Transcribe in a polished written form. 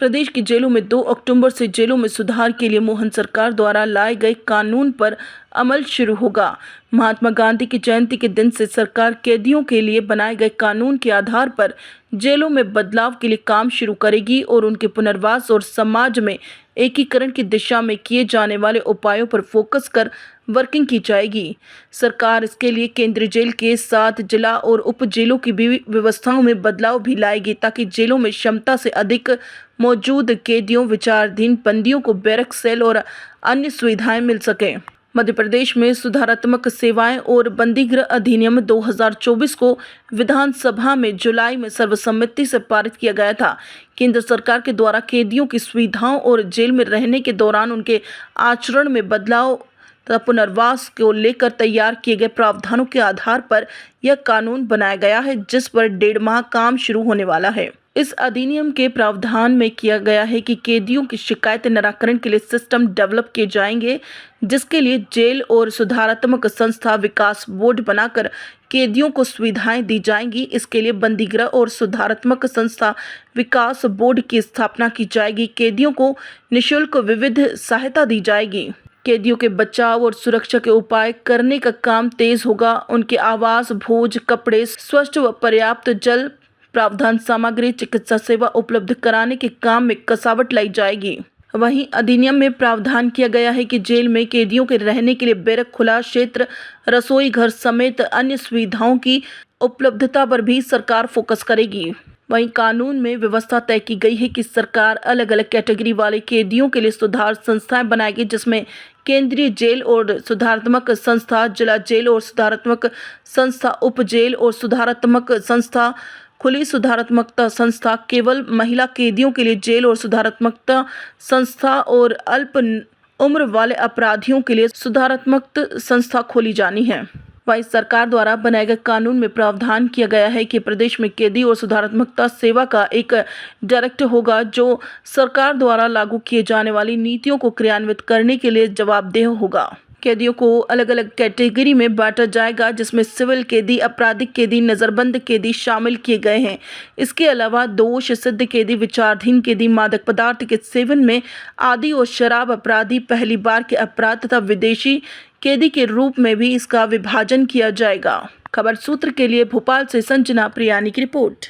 प्रदेश की जेलों में 2 अक्टूबर से जेलों में सुधार के लिए मोहन सरकार द्वारा लाए गए कानून पर अमल शुरू होगा। महात्मा गांधी की जयंती के दिन से सरकार कैदियों के लिए बनाए गए कानून के आधार पर जेलों में बदलाव के लिए काम शुरू करेगी और उनके पुनर्वास और समाज में एकीकरण की दिशा में किए जाने वाले उपायों पर फोकस कर वर्किंग की जाएगी। सरकार इसके लिए केंद्रीय जेल के साथ जिला और उप जेलों की भी व्यवस्थाओं में बदलाव भी लाएगी ताकि जेलों में क्षमता से अधिक मौजूद कैदियों, विचाराधीन बंदियों को बैरक सेल और अन्य सुविधाएं मिल सकें। मध्य प्रदेश में सुधारात्मक सेवाएं और बंदीगृह अधिनियम 2024 को विधानसभा में जुलाई में सर्वसम्मति से पारित किया गया था। केंद्र सरकार के द्वारा कैदियों की सुविधाओं और जेल में रहने के दौरान उनके आचरण में बदलाव तथा पुनर्वास को लेकर तैयार किए गए प्रावधानों के आधार पर यह कानून बनाया गया है, जिस पर 1.5 माह काम शुरू होने वाला है। इस अधिनियम के प्रावधान में किया गया है कि कैदियों की शिकायत निराकरण के लिए सिस्टम डेवलप किए जाएंगे, जिसके लिए जेल और सुधारात्मक संस्था विकास बोर्ड बनाकर कैदियों को सुविधाएं दी जाएंगी। इसके लिए बंदीगृह और सुधारात्मक संस्था विकास बोर्ड की स्थापना की जाएगी। कैदियों को निःशुल्क विविध सहायता दी जाएगी। कैदियों के बचाव और सुरक्षा के उपाय करने का काम तेज होगा। उनके आवास, भोज, कपड़े, स्वच्छ व पर्याप्त जल, प्रावधान सामग्री, चिकित्सा सेवा उपलब्ध कराने के काम में कसावट लाई जाएगी। वहीं अधिनियम में प्रावधान किया गया है कि जेल में कैदियों के रहने के लिए बैरक, खुला क्षेत्र, रसोई घर समेत अन्य सुविधाओं की उपलब्धता पर भी सरकार फोकस करेगी। वहीं कानून में व्यवस्था तय की गई है कि सरकार अलग अलग कैटेगरी वाले कैदियों के लिए सुधार संस्थाएं बनाएगी, जिसमें केंद्रीय जेल और सुधारात्मक संस्था, जिला जेल और सुधारात्मक संस्था, उप जेल और सुधारात्मक संस्था, खुली सुधारात्मकता संस्था, केवल महिला कैदियों के लिए जेल और सुधारात्मकता संस्था और अल्प उम्र वाले अपराधियों के लिए सुधारात्मक संस्था खोली जानी है। वहीं सरकार द्वारा बनाए गए कानून में प्रावधान किया गया है कि प्रदेश में कैदी और सुधारात्मकता सेवा का एक डायरेक्टर होगा, जो सरकार द्वारा लागू किए जाने वाली नीतियों को क्रियान्वित करने के लिए जवाबदेह होगा। कैदियों को अलग अलग कैटेगरी में बांटा जाएगा, जिसमें सिविल कैदी, आपराधिक कैदी, नजरबंद कैदी शामिल किए गए हैं। इसके अलावा दोष सिद्ध कैदी, विचाराधीन कैदी, मादक पदार्थ के सेवन में आदी और शराब अपराधी, पहली बार के अपराध तथा विदेशी कैदी के रूप में भी इसका विभाजन किया जाएगा। खबर सूत्र के लिए भोपाल से संजना प्रियानी की रिपोर्ट।